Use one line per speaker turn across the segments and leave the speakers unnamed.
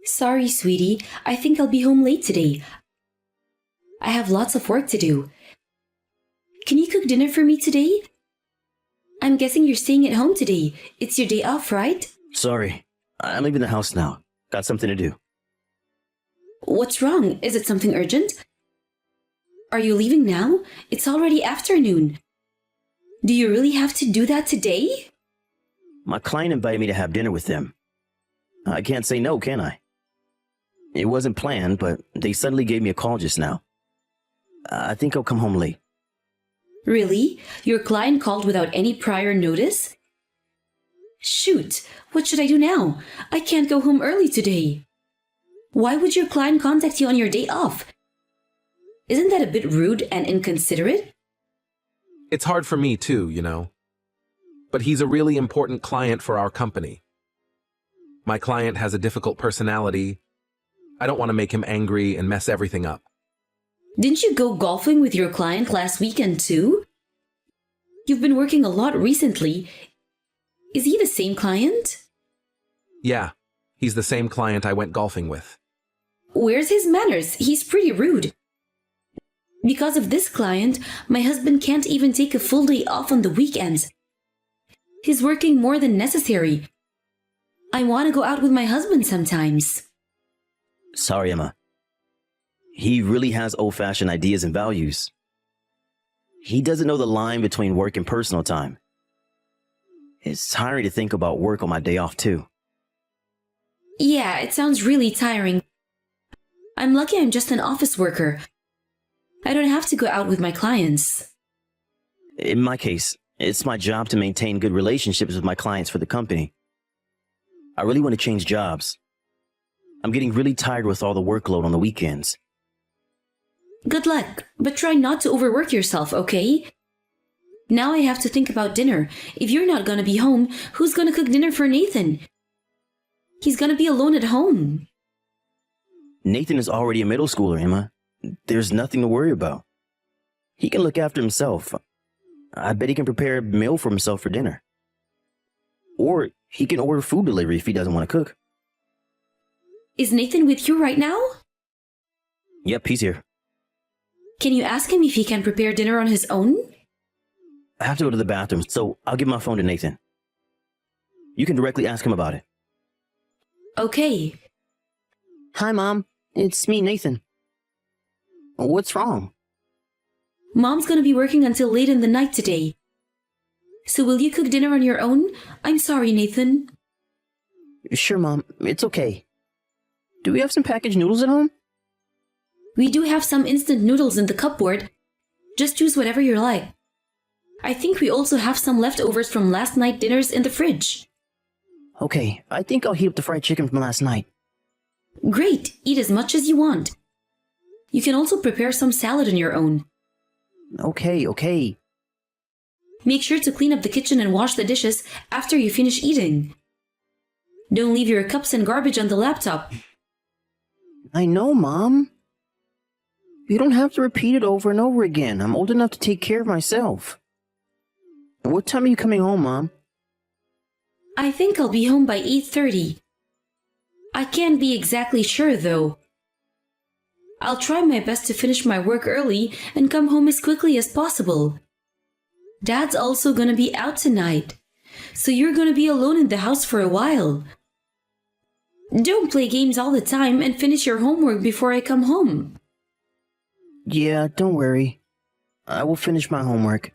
Sorry, sweetie. I think I'll be home late today. I have lots of work to do. Can you cook dinner for me today? I'm guessing you're staying at home today. It's your day off, right?
Sorry, I'm leaving the house now. Got something to do.
What's wrong? Is it something urgent? Are you leaving now? It's already afternoon. Do you really have to do that today?
My client invited me to have dinner with them. I can't say no, can I? It wasn't planned, but they suddenly gave me a call just now. I think I'll come home late.
Really? Your client called without any prior notice? Shoot, what should I do now? I can't go home early today. Why would your client contact you on your day off? Isn't that a bit rude and inconsiderate?
It's hard for me too, you know. But he's a really important client for our company. My client has a difficult personality. I don't want to make him angry and mess everything up.
Didn't you go golfing with your client last weekend too? You've been working a lot recently. Is he the same client?
Yeah, he's the same client I went golfing with.
Where's his manners? He's pretty rude. Because of this client, my husband can't even take a full day off on the weekends. He's working more than necessary. I want to go out with my husband sometimes.
Sorry, Emma. He really has old-fashioned ideas and values. He doesn't know the line between work and personal time. It's tiring to think about work on my day off, too.
Yeah, it sounds really tiring. I'm lucky I'm just an office worker. I don't have to go out with my clients.
In my case, it's my job to maintain good relationships with my clients for the company. I really want to change jobs. I'm getting really tired with all the workload on the weekends.
Good luck, but try not to overwork yourself, okay? Now I have to think about dinner. If you're not gonna be home, who's gonna cook dinner for Nathan? He's gonna be alone at home.
Nathan is already a middle schooler, Emma. There's nothing to worry about. He can look after himself. I bet he can prepare a meal for himself for dinner. Or he can order food delivery if he doesn't want to cook.
Is Nathan with you right now?
Yep, he's here.
Can you ask him if he can prepare dinner on his own?
I have to go to the bathroom, so I'll give my phone to Nathan. You can directly ask him about it.
Okay.
Hi, Mom. It's me, Nathan. What's wrong?
Mom's gonna be working until late in the night today. So will you cook dinner on your own? I'm sorry, Nathan.
Sure, Mom. It's okay. Do we have some packaged noodles at home?
We do have some instant noodles in the cupboard. Just choose whatever you like. I think we also have some leftovers from last night's dinners in the fridge.
Okay, I think I'll heat up the fried chicken from last night.
Great, eat as much as you want. You can also prepare some salad on your own.
Okay.
Make sure to clean up the kitchen and wash the dishes after you finish eating. Don't leave your cups and garbage on the laptop.
I know, Mom. You don't have to repeat it over and over again. I'm old enough to take care of myself. What time are you coming home, Mom?
I think I'll be home by 8:30. I can't be exactly sure, though. I'll try my best to finish my work early and come home as quickly as possible. Dad's also gonna be out tonight, so you're gonna be alone in the house for a while. Don't play games all the time and finish your homework before I come home.
Yeah, don't worry. I will finish my homework.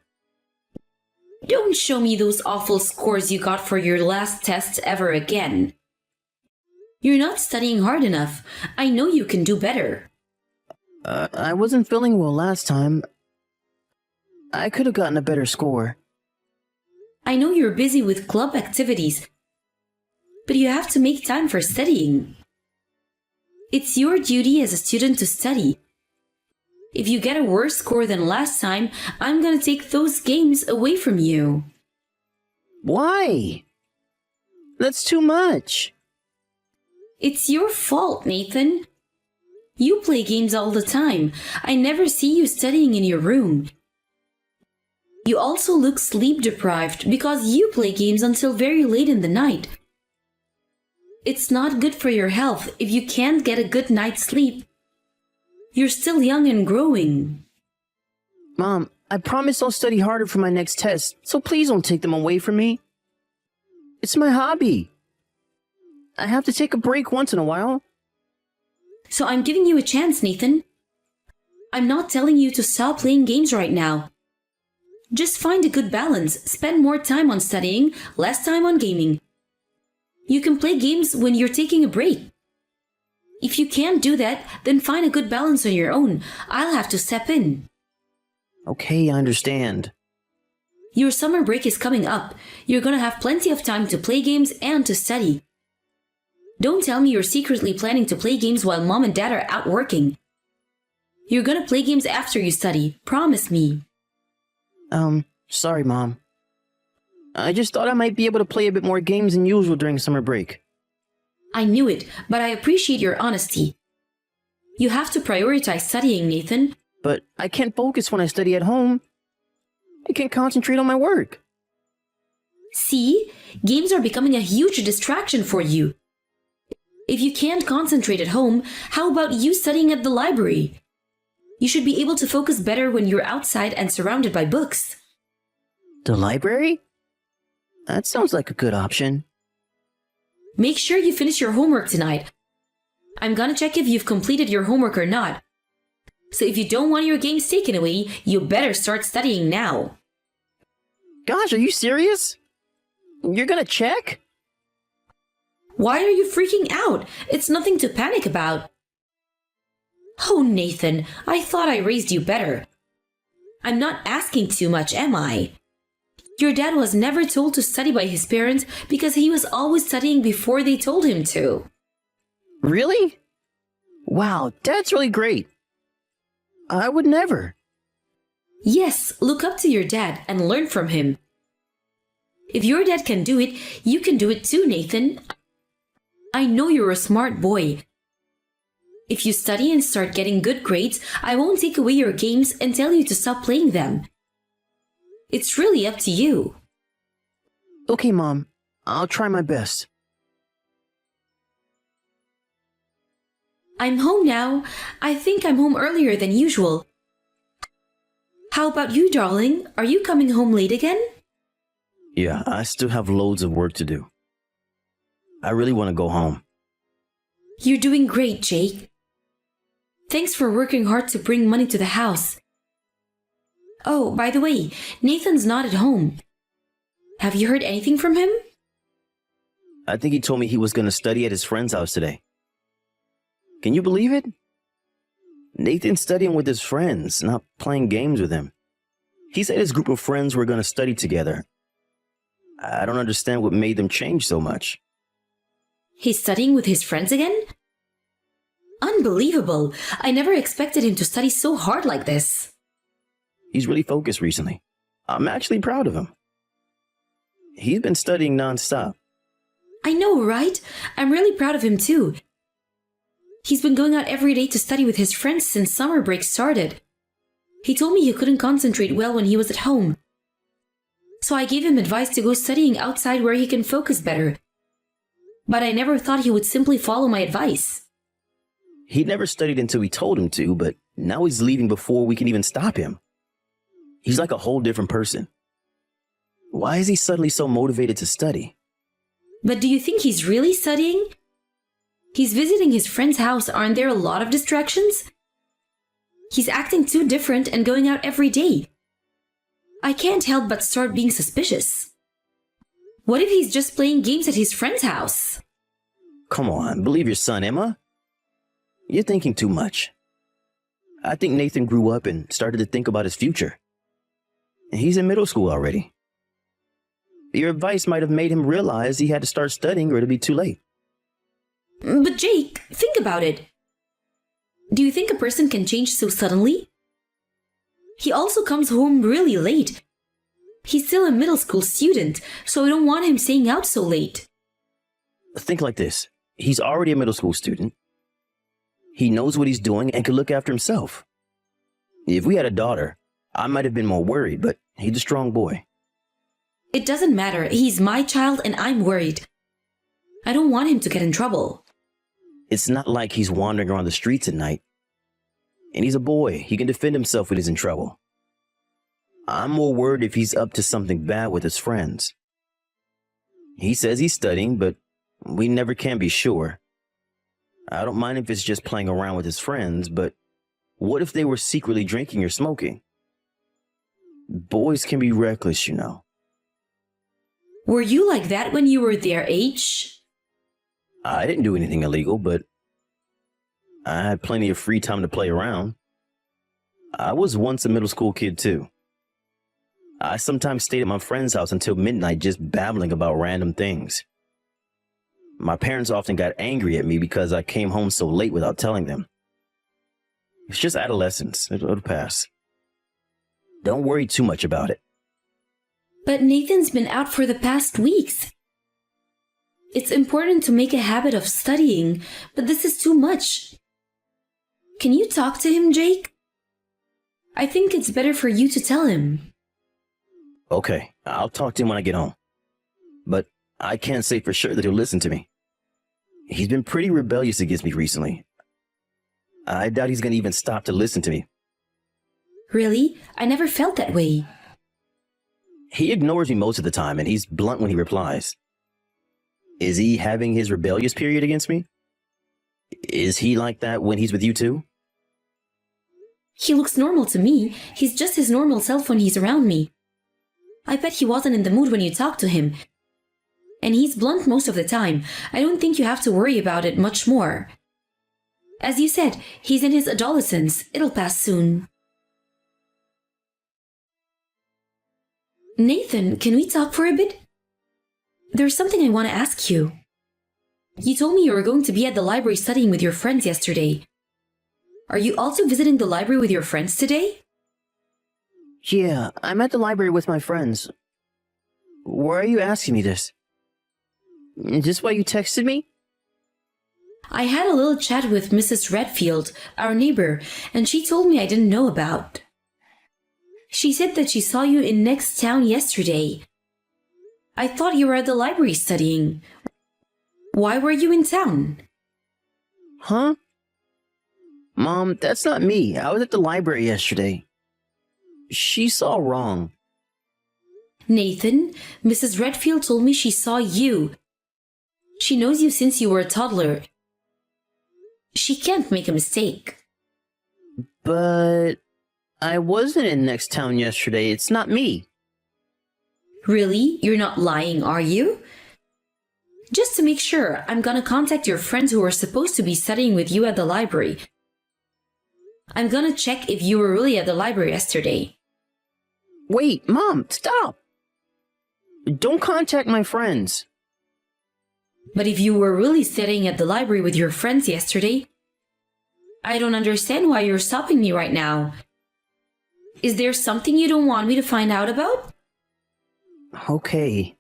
Don't show me those awful scores you got for your last test ever again. You're not studying hard enough. I know you can do better.
I wasn't feeling well last time. I could have gotten a better score.
I know you're busy with club activities, but you have to make time for studying. It's your duty as a student to study. If you get a worse score than last time, I'm gonna take those games away from you.
Why? That's too much.
It's your fault, Nathan. You play games all the time. I never see you studying in your room. You also look sleep deprived because you play games until very late in the night. It's not good for your health if you can't get a good night's sleep. You're still young and growing.
Mom, I promise I'll study harder for my next test, so please don't take them away from me. It's my hobby. I have to take a break once in a while.
So I'm giving you a chance, Nathan. I'm not telling you to stop playing games right now. Just find a good balance. Spend more time on studying, less time on gaming. You can play games when you're taking a break. If you can't do that, then find a good balance on your own. I'll have to step in.
Okay, I understand.
Your summer break is coming up. You're gonna have plenty of time to play games and to study. Don't tell me you're secretly planning to play games while mom and dad are out working. You're gonna play games after you study. Promise me.
Sorry, Mom. I just thought I might be able to play a bit more games than usual during summer break.
I knew it, but I appreciate your honesty. You have to prioritize studying, Nathan.
But I can't focus when I study at home. I can't concentrate on my work.
See? Games are becoming a huge distraction for you. If you can't concentrate at home, how about you studying at the library? You should be able to focus better when you're outside and surrounded by books.
The library? That sounds like a good option.
Make sure you finish your homework tonight. I'm gonna check if you've completed your homework or not. So if you don't want your games taken away, you better start studying now.
Gosh, are you serious? You're gonna check?
Why are you freaking out? It's nothing to panic about. Oh, Nathan, I thought I raised you better. I'm not asking too much, am I? Your dad was never told to study by his parents because he was always studying before they told him to.
Really? Wow, that's really great. I would never.
Yes, look up to your dad and learn from him. If your dad can do it, you can do it too, Nathan. I know you're a smart boy. If you study and start getting good grades, I won't take away your games and tell you to stop playing them. It's really up to you.
Okay, Mom. I'll try my best.
I'm home now. I think I'm home earlier than usual. How about you, darling? Are you coming home late again?
Yeah, I still have loads of work to do. I really want to go home.
You're doing great, Jake. Thanks for working hard to bring money to the house. Oh, by the way, Nathan's not at home. Have you heard anything from him?
I think he told me he was going to study at his friend's house today. Can you believe it? Nathan's studying with his friends, not playing games with him. He said his group of friends were going to study together. I don't understand what made them change so much.
He's studying with his friends again? Unbelievable! I never expected him to study so hard like this.
He's really focused recently. I'm actually proud of him. He's been studying nonstop.
I know, right? I'm really proud of him too. He's been going out every day to study with his friends since summer break started. He told me he couldn't concentrate well when he was at home. So I gave him advice to go studying outside where he can focus better. But I never thought he would simply follow my advice.
He never studied until we told him to, but now he's leaving before we can even stop him. He's like a whole different person. Why is he suddenly so motivated to study?
But do you think he's really studying? He's visiting his friend's house. Aren't there a lot of distractions? He's acting too different and going out every day. I can't help but start being suspicious. What if he's just playing games at his friend's house?
Come on, believe your son, Emma. You're thinking too much. I think Nathan grew up and started to think about his future. He's in middle school already. Your advice might have made him realize he had to start studying or it'll be too late.
But Jake, think about it. Do you think a person can change so suddenly? He also comes home really late. He's still a middle school student, so I don't want him staying out so late.
Think like this. He's already a middle school student. He knows what he's doing and can look after himself. If we had a daughter, I might have been more worried, but he's a strong boy.
It doesn't matter. He's my child and I'm worried. I don't want him to get in trouble.
It's not like he's wandering around the streets at night. And he's a boy. He can defend himself when he's in trouble. I'm more worried if he's up to something bad with his friends. He says he's studying, but we never can be sure. I don't mind if it's just playing around with his friends, but what if they were secretly drinking or smoking? Boys can be reckless, you know.
Were you like that when you were their age?
I didn't do anything illegal, but I had plenty of free time to play around. I was once a middle school kid, too. I sometimes stayed at my friend's house until midnight just babbling about random things. My parents often got angry at me because I came home so late without telling them. It's just adolescence. It'll pass. Don't worry too much about it.
But Nathan's been out for the past weeks. It's important to make a habit of studying, but this is too much. Can you talk to him, Jake? I think it's better for you to tell him.
Okay, I'll talk to him when I get home. But I can't say for sure that he'll listen to me. He's been pretty rebellious against me recently. I doubt he's going to even stop to listen to me.
Really? I never felt that way.
He ignores me most of the time, and he's blunt when he replies. Is he having his rebellious period against me? Is he like that when he's with you too?
He looks normal to me. He's just his normal self when he's around me. I bet he wasn't in the mood when you talked to him. And he's blunt most of the time. I don't think you have to worry about it much more. As you said, he's in his adolescence. It'll pass soon. Nathan, can we talk for a bit? There's something I want to ask you. You told me you were going to be at the library studying with your friends yesterday. Are you also visiting the library with your friends today?
Yeah, I'm at the library with my friends. Why are you asking me this? Is this why you texted me?
I had a little chat with Mrs. Redfield, our neighbor, and she told me I didn't know about. She said that she saw you in next town yesterday. I thought you were at the library studying. Why were you in town?
Huh? Mom, that's not me. I was at the library yesterday. She's all wrong.
Nathan, Mrs. Redfield told me she saw you. She knows you since you were a toddler. She can't make a mistake.
But I wasn't in next town yesterday. It's not me.
Really? You're not lying, are you? Just to make sure, I'm gonna contact your friends who were supposed to be studying with you at the library. I'm gonna check if you were really at the library yesterday.
Wait, Mom, stop! Don't contact my friends.
But if you were really studying at the library with your friends yesterday, I don't understand why you're stopping me right now. Is there something you don't want me to find out about?
Okay.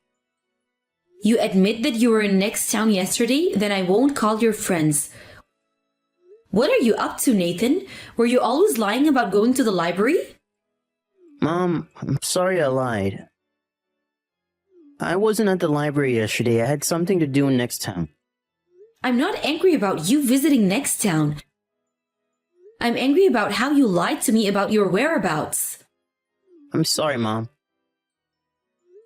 You admit that you were in next town yesterday, then I won't call your friends. What are you up to, Nathan? Were you always lying about going to the library?
Mom, I'm sorry I lied. I wasn't at the library yesterday. I had something to do in next town.
I'm not angry about you visiting next town. I'm angry about how you lied to me about your whereabouts.
I'm sorry, Mom.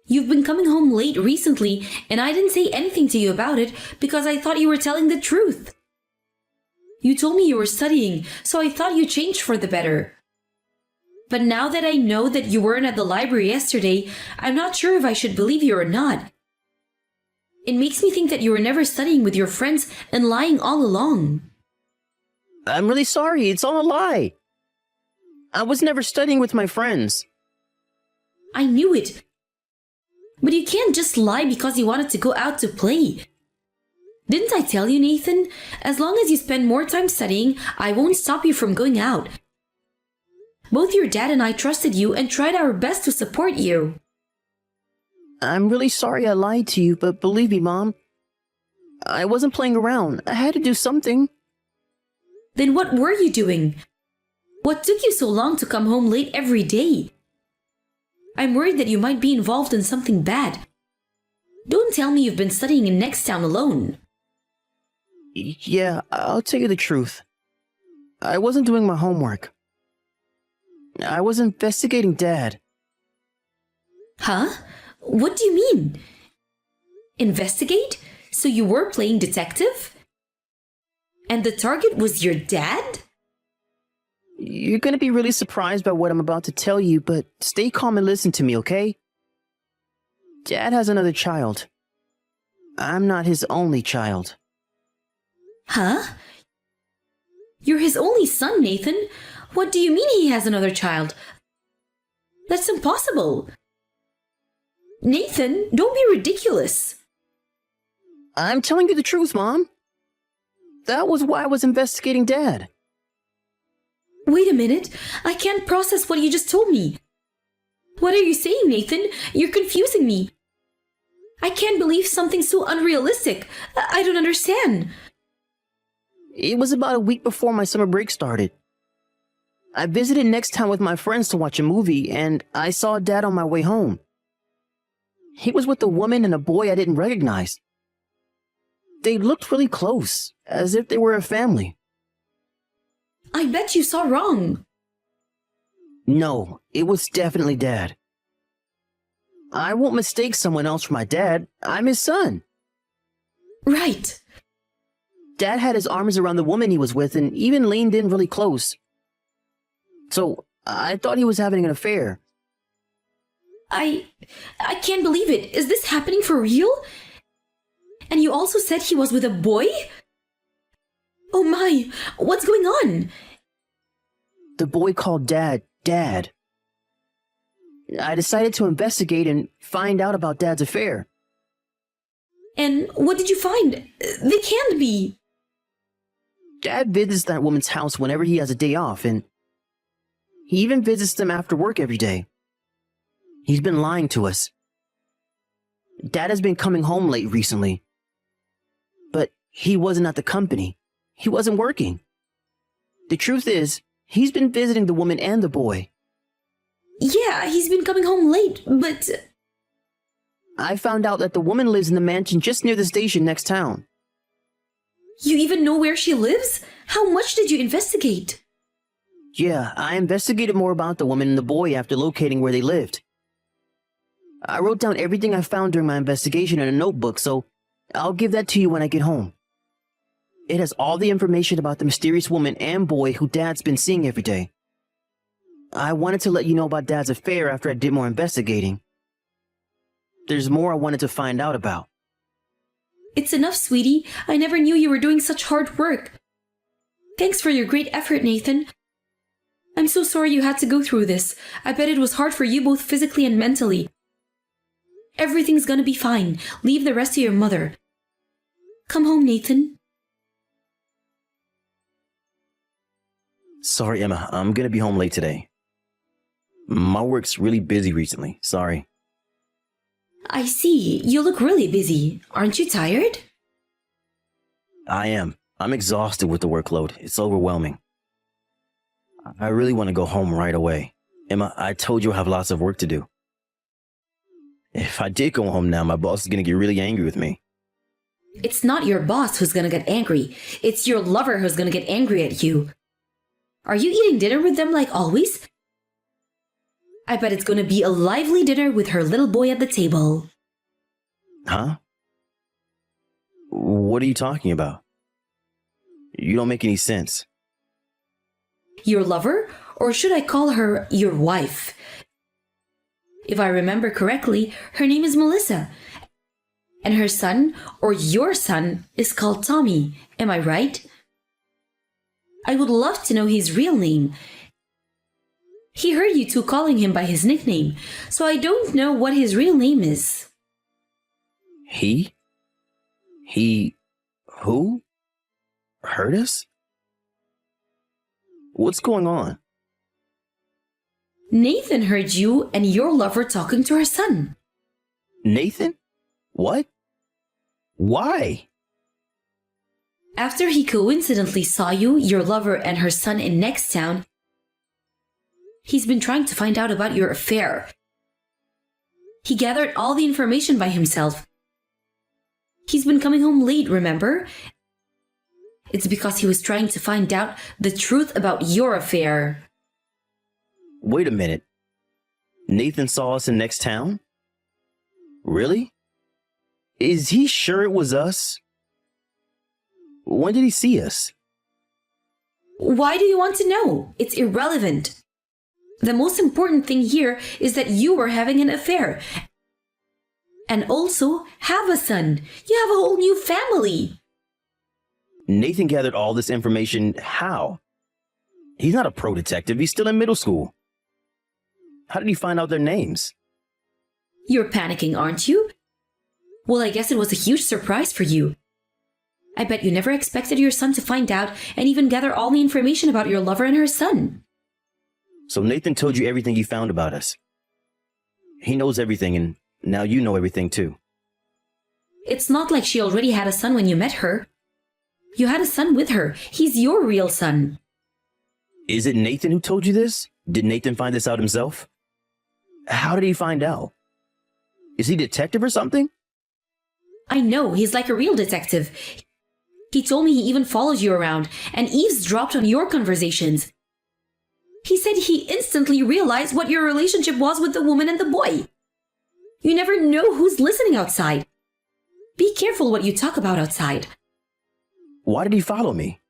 You've been coming home late recently, and I didn't say anything to you about it because I thought you were telling the truth. You told me you were studying, so I thought you changed for the better. But now that I know that you weren't at the library yesterday, I'm not sure if I should believe you or not. It makes me think that you were never studying with your friends and lying all along.
I'm really sorry. It's all a lie. I was never studying with my friends.
I knew it. But you can't just lie because you wanted to go out to play. Didn't I tell you, Nathan? As long as you spend more time studying, I won't stop you from going out. Both your dad and I trusted you and tried our best to support you.
I'm really sorry I lied to you, but believe me, Mom, I wasn't playing around. I had to do something.
Then what were you doing? What took you so long to come home late every day? I'm worried that you might be involved in something bad. Don't tell me you've been studying in next town alone.
Yeah, I'll tell you the truth. I wasn't doing my homework. I was investigating Dad.
Huh? What do you mean? Investigate? So you were playing detective? And the target was your dad?
You're gonna be really surprised by what I'm about to tell you, but stay calm and listen to me, okay? Dad has another child. I'm not his only child.
Huh? You're his only son, Nathan. What do you mean he has another child? That's impossible. Nathan, don't be ridiculous.
I'm telling you the truth, Mom. That was why I was investigating Dad.
Wait a minute. I can't process what you just told me. What are you saying, Nathan? You're confusing me. I can't believe something so unrealistic. I don't understand.
It was about a week before my summer break started. I visited next town with my friends to watch a movie, and I saw Dad on my way home. He was with a woman and a boy I didn't recognize. They looked really close, as if they were a family.
I bet you saw wrong.
No, it was definitely Dad. I won't mistake someone else for my dad. I'm his son.
Right.
Dad had his arms around the woman he was with and even leaned in really close. So I thought he was having an affair.
I can't believe it. Is this happening for real? And you also said he was with a boy? Oh my, what's going on?
The boy called Dad, Dad. I decided to investigate and find out about Dad's affair.
And what did you find? They can't be.
Dad visits that woman's house whenever he has a day off, and he even visits them after work every day. He's been lying to us. Dad has been coming home late recently. But he wasn't at the company. He wasn't working. The truth is, he's been visiting the woman and the boy.
Yeah, he's been coming home late, but...
I found out that the woman lives in the mansion just near the station next town.
You even know where she lives? How much did you investigate?
Yeah, I investigated more about the woman and the boy after locating where they lived. I wrote down everything I found during my investigation in a notebook, so I'll give that to you when I get home. It has all the information about the mysterious woman and boy who Dad's been seeing every day. I wanted to let you know about Dad's affair after I did more investigating. There's more I wanted to find out about.
It's enough, sweetie. I never knew you were doing such hard work. Thanks for your great effort, Nathan. I'm so sorry you had to go through this. I bet it was hard for you both physically and mentally. Everything's gonna be fine. Leave the rest to your mother. Come home, Nathan.
Sorry, Emma. I'm gonna be home late today. My work's really busy recently. Sorry.
I see. You look really busy. Aren't you tired?
I am. I'm exhausted with the workload. It's overwhelming. I really want to go home right away. Emma, I told you I have lots of work to do. If I did go home now, my boss is going to get really angry with me.
It's not your boss who's gonna get angry. It's your lover who's gonna get angry at you. Are you eating dinner with them like always? I bet it's gonna be a lively dinner with her little boy at the table.
Huh? What are you talking about? You don't make any sense.
Your lover? Or should I call her your wife? If I remember correctly, her name is Melissa. And her son, or your son, is called Tommy. Am I right? I would love to know his real name. He heard you two calling him by his nickname, so I don't know what his real name is.
He? Who? Hurt us? What's going on?
Nathan heard you and your lover talking to her son.
Nathan? What? Why?
After he coincidentally saw you, your lover, and her son in next town, he's been trying to find out about your affair. He gathered all the information by himself. He's been coming home late, remember? It's because he was trying to find out the truth about your affair.
Wait a minute. Nathan saw us in next town? Really? Is he sure it was us? When did he see us?
Why do you want to know? It's irrelevant. The most important thing here is that you were having an affair. And also have a son. You have a whole new family.
Nathan gathered all this information how? He's not a pro detective. He's still in middle school. How did he find out their names?
You're panicking, aren't you? Well, I guess it was a huge surprise for you. I bet you never expected your son to find out and even gather all the information about your lover and her son.
So Nathan told you everything he found about us. He knows everything, and now you know everything too.
It's not like she already had a son when you met her. You had a son with her. He's your real son.
Is it Nathan who told you this? Did Nathan find this out himself? How did he find out? Is he a detective or something?
I know, he's like a real detective. He told me he even follows you around and eavesdropped on your conversations. He said he instantly realized what your relationship was with the woman and the boy. You never know who's listening outside. Be careful what you talk about outside.
Why did he follow me?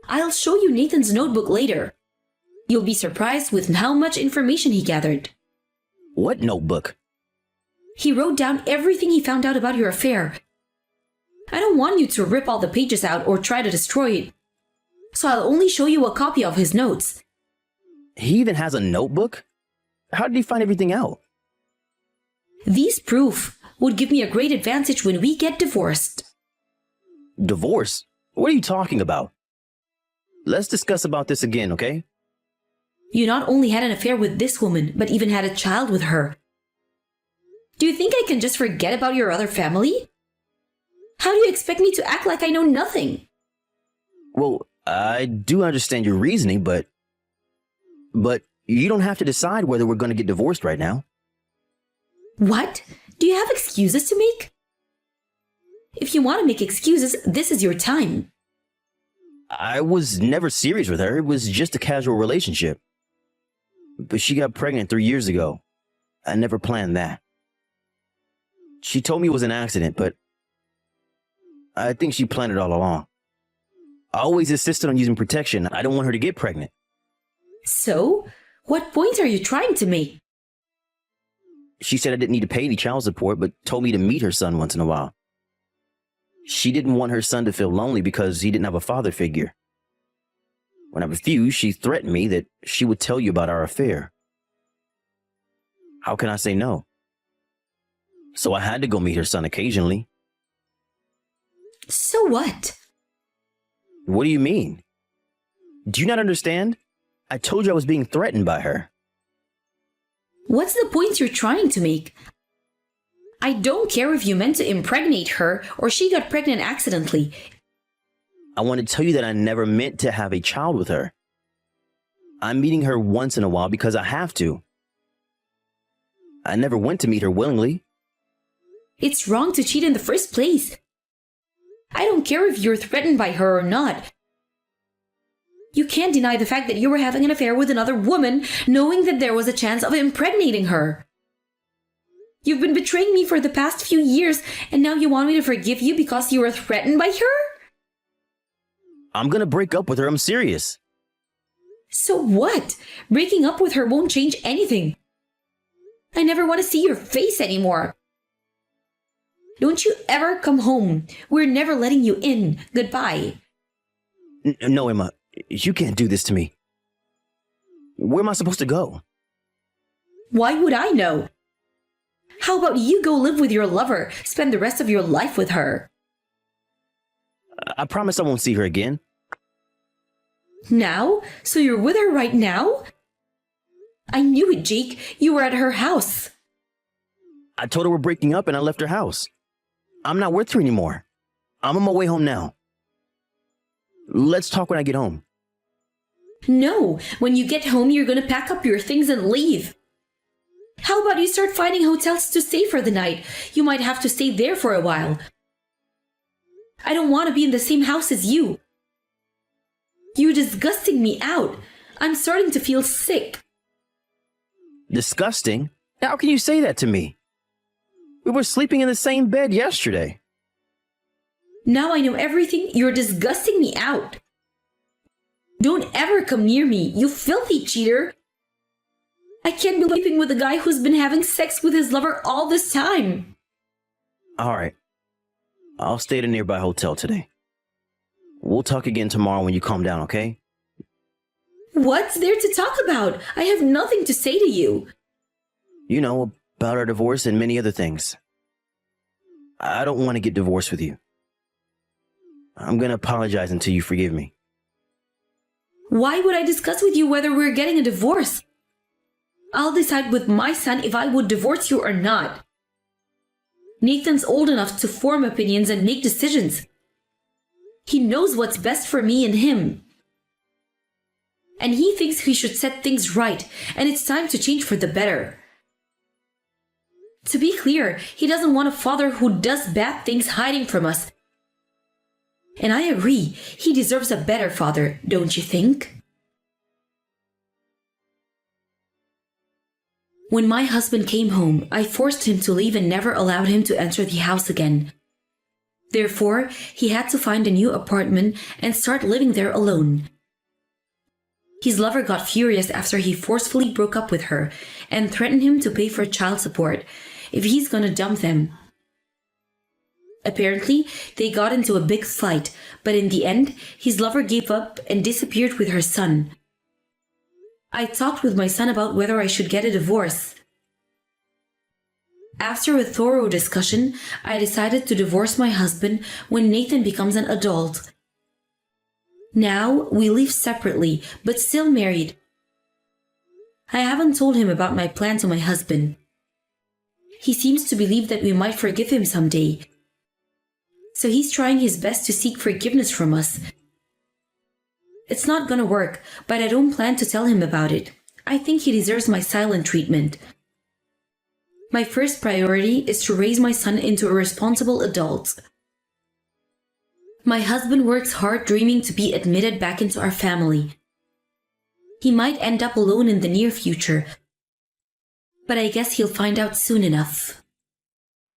I'll show you Nathan's notebook later. You'll be surprised with how much information he gathered.
What notebook?
He wrote down everything he found out about your affair. I don't want you to rip all the pages out or try to destroy it. So I'll only show you a copy of his notes.
He even has a notebook? How did he find everything out?
These proof would give me a great advantage when we get divorced.
Divorce? What are you talking about? Let's discuss about this again, okay?
You not only had an affair with this woman, but even had a child with her. Do you think I can just forget about your other family? How do you expect me to act like I know nothing?
Well, I do understand your reasoning, but you don't have to decide whether we're going to get divorced right now.
What? Do you have excuses to make? If you want to make excuses, this is your time.
I was never serious with her. It was just a casual relationship. But she got pregnant 3 years ago. I never planned that. She told me it was an accident, but I think she planned it all along. I always insisted on using protection. I don't want her to get pregnant.
So, what point are you trying to make?
She said I didn't need to pay any child support, but told me to meet her son once in a while. She didn't want her son to feel lonely because he didn't have a father figure. When I refused, she threatened me that she would tell you about our affair. How can I say no? So I had to go meet her son occasionally.
So what?
What do you mean? Do you not understand? I told you I was being threatened by her.
What's the point you're trying to make? I don't care if you meant to impregnate her or she got pregnant accidentally.
I want to tell you that I never meant to have a child with her. I'm meeting her once in a while because I have to. I never went to meet her willingly.
It's wrong to cheat in the first place. I don't care if you're threatened by her or not. You can't deny the fact that you were having an affair with another woman, knowing that there was a chance of impregnating her. You've been betraying me for the past few years, and now you want me to forgive you because you were threatened by her?
I'm gonna break up with her, I'm serious.
So what? Breaking up with her won't change anything. I never want to see your face anymore. Don't you ever come home. We're never letting you in. Goodbye.
No, Emma, you can't do this to me. Where am I supposed to go?
Why would I know? How about you go live with your lover, spend the rest of your life with her?
I promise I won't see her again.
Now? So you're with her right now? I knew it, Jake. You were at her house.
I told her we're breaking up and I left her house. I'm not with her anymore. I'm on my way home now. Let's talk when I get home.
No, when you get home, you're gonna pack up your things and leave. How about you start finding hotels to stay for the night? You might have to stay there for a while. I don't want to be in the same house as you. You're disgusting me out. I'm starting to feel sick.
Disgusting? How can you say that to me? We were sleeping in the same bed yesterday.
Now I know everything. You're disgusting me out. Don't ever come near me, you filthy cheater. I can't be sleeping with a guy who's been having sex with his lover all this time.
All right. I'll stay at a nearby hotel today. We'll talk again tomorrow when you calm down, okay?
What's there to talk about? I have nothing to say to you.
You know, about our divorce and many other things. I don't want to get divorced with you. I'm going to apologize until you forgive me.
Why would I discuss with you whether we're getting a divorce? I'll decide with my son if I would divorce you or not. Nathan's old enough to form opinions and make decisions. He knows what's best for me and him. And he thinks he should set things right, and it's time to change for the better. To be clear, he doesn't want a father who does bad things hiding from us. And I agree, he deserves a better father, don't you think? When my husband came home, I forced him to leave and never allowed him to enter the house again. Therefore, he had to find a new apartment and start living there alone. His lover got furious after he forcefully broke up with her and threatened him to pay for child support if he's gonna dump them. Apparently, they got into a big fight, but in the end, his lover gave up and disappeared with her son. I talked with my son about whether I should get a divorce. After a thorough discussion, I decided to divorce my husband when Nathan becomes an adult. Now, we live separately, but still married. I haven't told him about my plan to my husband. He seems to believe that we might forgive him someday. So he's trying his best to seek forgiveness from us. It's not gonna work, but I don't plan to tell him about it. I think he deserves my silent treatment. My first priority is to raise my son into a responsible adult. My husband works hard dreaming to be admitted back into our family. He might end up alone in the near future, but I guess he'll find out soon enough.